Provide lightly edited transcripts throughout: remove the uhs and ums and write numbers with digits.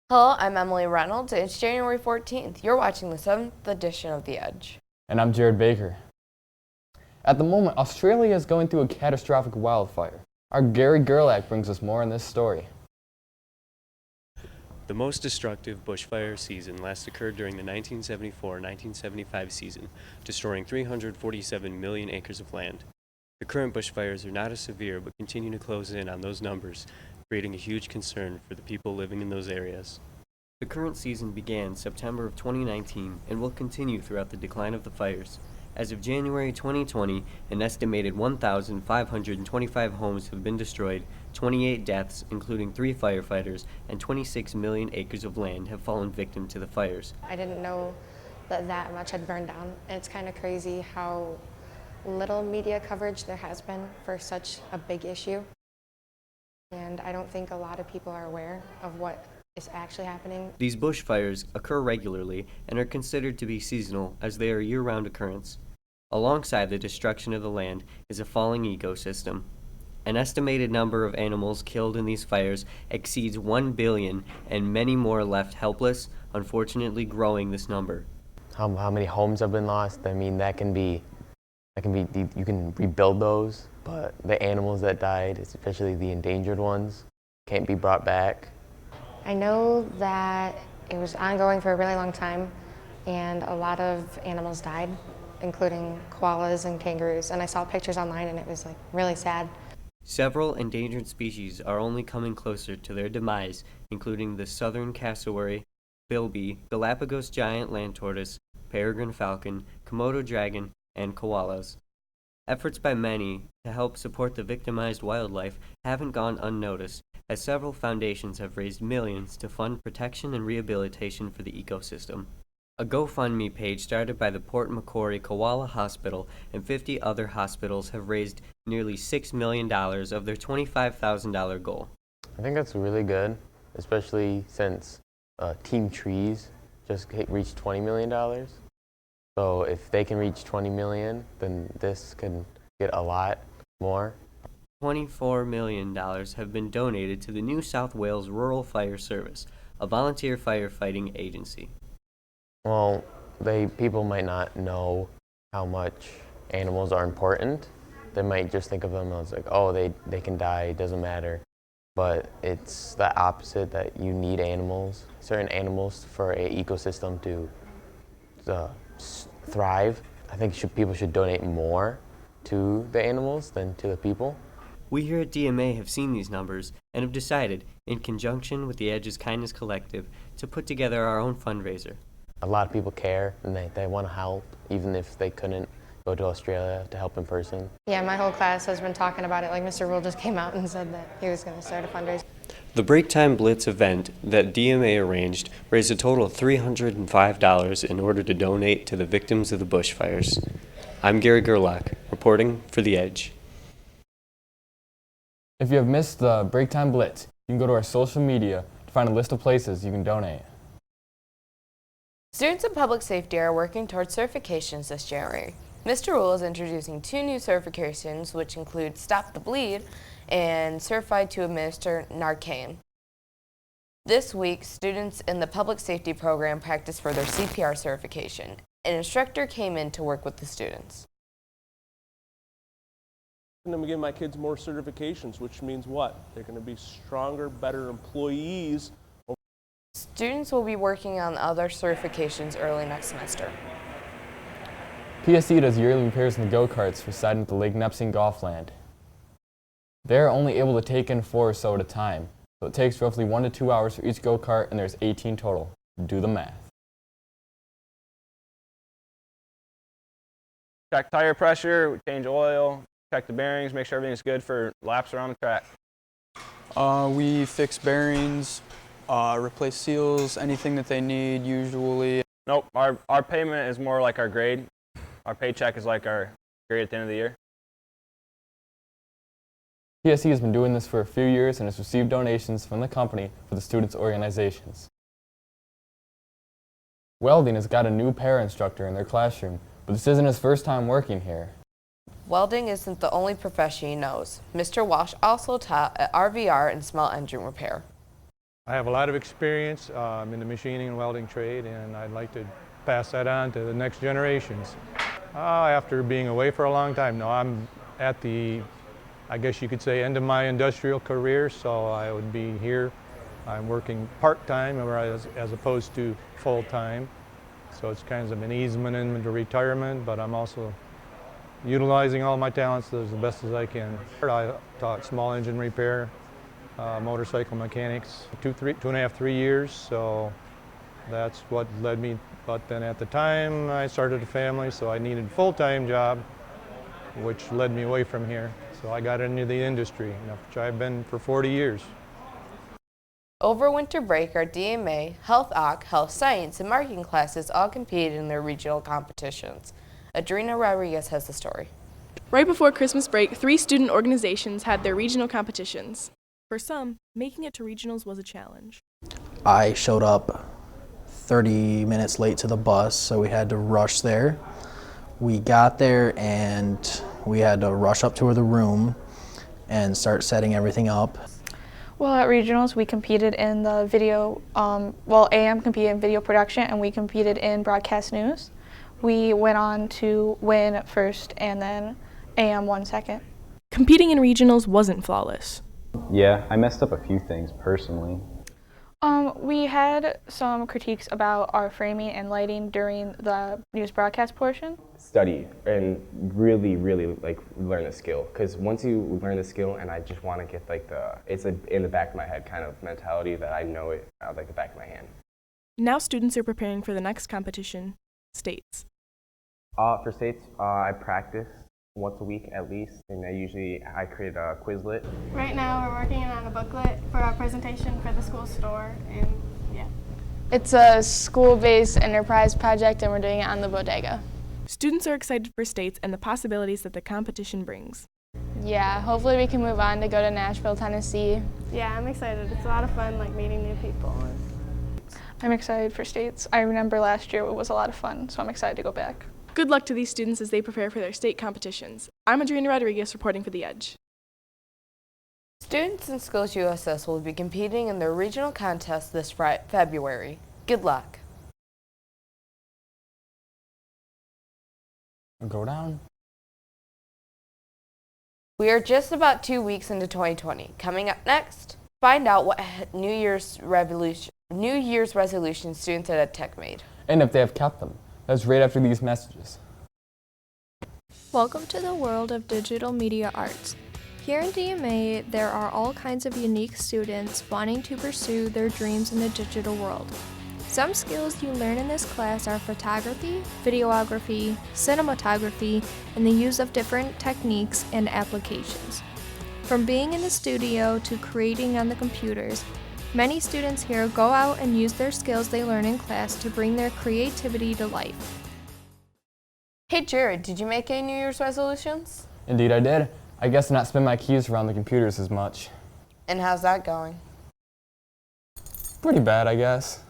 Hello, I'm Emily Reynolds, and it's January 14th. You're watching the 7th edition of The Edge. And I'm Jared Baker. At the moment, Australia is going through a catastrophic wildfire. Our Gary Gerlach brings us more on this story. The most destructive bushfire season last occurred during the 1974-1975 season, destroying 347 million acres of land. The current bushfires are not as severe but continue to close in on those numbers, creating a huge concern for the people living in those areas. The current season began September of 2019 and will continue throughout the decline of the fires. As of January 2020, an estimated 1,525 homes have been destroyed, 28 deaths, including 3 firefighters, and 26 million acres of land have fallen victim to the fires. I didn't know that much had burned down. It's kind of crazy how little media coverage there has been for such a big issue. And I don't think a lot of people are aware of what is actually happening. These bushfires occur regularly and are considered to be seasonal as they are a year-round occurrence. Alongside the destruction of the land is a falling ecosystem. An estimated number of animals killed in these fires exceeds 1 billion, and many more left helpless, unfortunately growing this number. How many homes have been lost? I mean, you can rebuild those, but the animals that died, especially the endangered ones, can't be brought back. I know that it was ongoing for a really long time, and a lot of animals died, including koalas and kangaroos, and I saw pictures online and it was really sad. Several endangered species are only coming closer to their demise, including the southern cassowary, bilby, Galapagos giant land tortoise, peregrine falcon, Komodo dragon, and koalas. Efforts by many to help support the victimized wildlife haven't gone unnoticed, as several foundations have raised millions to fund protection and rehabilitation for the ecosystem. A GoFundMe page started by the Port Macquarie Koala Hospital and 50 other hospitals have raised nearly $6 million of their $25,000 goal. I think that's really good, especially since Team Trees just reached $20 million. So if they can reach 20 million, then this can get a lot more. $24 million have been donated to the New South Wales Rural Fire Service, a volunteer firefighting agency. Well, people might not know how much animals are important. They might just think of them as oh, they can die, it doesn't matter. But it's the opposite, that you need animals, certain animals, for an ecosystem to thrive. I think people should donate more to the animals than to the people. We here at DMA have seen these numbers and have decided, in conjunction with the Edge's Kindness Collective, to put together our own fundraiser. A lot of people care and they want to help, even if they couldn't go to Australia to help in person. Yeah, my whole class has been talking about it. Mr. Rule just came out and said that he was going to start a fundraiser. The Breaktime Blitz event that DMA arranged raised a total of $305 in order to donate to the victims of the bushfires. I'm Gary Gerlach, reporting for The Edge. If you have missed the Breaktime Blitz, you can go to our social media to find a list of places you can donate. Students in public safety are working towards certifications this January. Mr. Rule is introducing 2 new certifications, which include Stop the Bleed and Certified to Administer Narcan. This week, students in the public safety program practiced for their CPR certification. An instructor came in to work with the students. I'm going to give my kids more certifications, which means what? They're going to be stronger, better employees. Students will be working on other certifications early next semester. PSC does yearly repairs in the go-karts residing at the Lake Nepsing Golf Land. They are only able to take in 4 or so at a time, so it takes roughly 1 to 2 hours for each go-kart, and there's 18 total. Do the math. Check tire pressure, we change oil, check the bearings, make sure everything's good for laps around the track. We fix bearings, replace seals, anything that they need usually. Nope, our payment is more like our grade. Our paycheck is like our grade at the end of the year. PSC has been doing this for a few years and has received donations from the company for the students' organizations. Welding has got a new para instructor in their classroom, but this isn't his first time working here. Welding isn't the only profession he knows. Mr. Walsh also taught at RVR and small engine repair. I have a lot of experience in the machining and welding trade, and I'd like to pass that on to the next generations. After being away for a long time, now I'm at the, I guess you could say, end of my industrial career, so I would be here. I'm working part-time as opposed to full-time, so it's kind of an easement into retirement, but I'm also utilizing all my talents as the best as I can. I taught small engine repair, motorcycle mechanics, 2.5, 3 years, so that's what led me. But then at the time I started a family, so I needed a full-time job, which led me away from here. So I got into the industry, which I've been for 40 years. Over winter break, our DMA, Health Occ, Health Science, and Marketing classes all competed in their regional competitions. Adrena Rodriguez has the story. Right before Christmas break, 3 student organizations had their regional competitions. For some, making it to regionals was a challenge. I showed up 30 minutes late to the bus, so we had to rush there. We got there and we had to rush up to the room and start setting everything up. Well, at regionals, we competed in the video, AM competed in video production and we competed in broadcast news. We went on to win first and then AM won second. Competing in regionals wasn't flawless. Yeah, I messed up a few things personally. We had some critiques about our framing and lighting during the news broadcast portion. Study and really learn the skill, because once you learn the skill, and I just want to get it's in the back of my head kind of mentality that I know it out like the back of my hand. Now students are preparing for the next competition, states. For states, I practice once a week at least, and I create a Quizlet. Right now we're working on a booklet for our presentation for the school store, and yeah. It's a school-based enterprise project and we're doing it on the bodega. Students are excited for states and the possibilities that the competition brings. Yeah, hopefully we can move on to go to Nashville, Tennessee. Yeah, I'm excited. It's a lot of fun, meeting new people. I'm excited for states. I remember last year it was a lot of fun, so I'm excited to go back. Good luck to these students as they prepare for their state competitions. I'm Adriana Rodriguez reporting for The Edge. Students in Skills USS will be competing in their regional contest this February. Good luck. Go down. We are just about 2 weeks into 2020. Coming up next, find out what New Year's resolution students at Attica made. And if they have kept them. That's right after these messages. Welcome to the world of digital media arts. Here in DMA, there are all kinds of unique students wanting to pursue their dreams in the digital world. Some skills you learn in this class are photography, videography, cinematography, and the use of different techniques and applications. From being in the studio to creating on the computers, many students here go out and use their skills they learn in class to bring their creativity to life. Hey Jared, did you make any New Year's resolutions? Indeed I did. I guess not spin my keys around the computers as much. And how's that going? Pretty bad, I guess.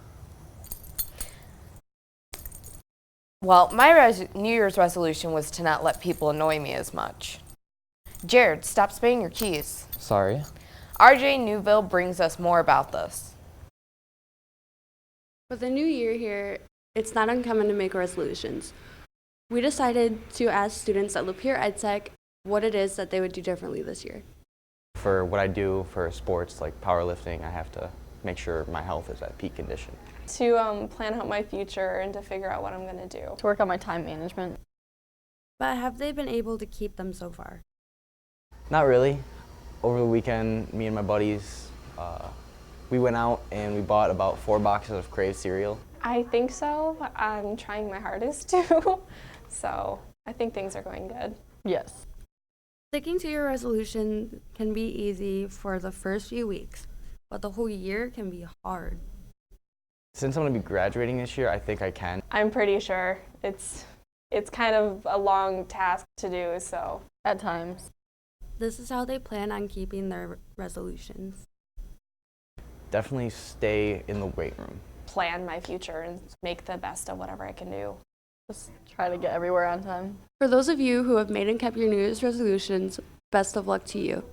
Well, my New Year's resolution was to not let people annoy me as much. Jared, stop spinning your keys. Sorry. RJ Newville brings us more about this. With the new year here, it's not uncommon to make resolutions. We decided to ask students at Lapeer EdTech what it is that they would do differently this year. For what I do for sports like powerlifting, I have to make sure my health is at peak condition. To plan out my future and to figure out what I'm going to do. To work on my time management. But have they been able to keep them so far? Not really. Over the weekend, me and my buddies, we went out and we bought about 4 boxes of Crave cereal. I think so. I'm trying my hardest to. So I think things are going good. Yes. Sticking to your resolution can be easy for the first few weeks, but the whole year can be hard. Since I'm going to be graduating this year, I think I can. I'm pretty sure. It's kind of a long task to do, so. At times. This is how they plan on keeping their resolutions. Definitely stay in the weight room. Plan my future and make the best of whatever I can do. Just try to get everywhere on time. For those of you who have made and kept your New Year's resolutions, best of luck to you.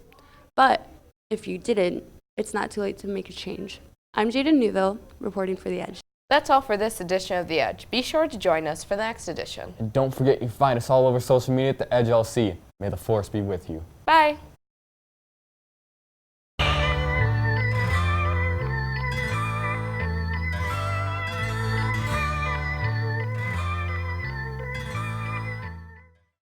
But if you didn't, it's not too late to make a change. I'm Jaden Newville, reporting for The Edge. That's all for this edition of The Edge. Be sure to join us for the next edition. And don't forget you can find us all over social media at The Edge LC. May the force be with you. Bye.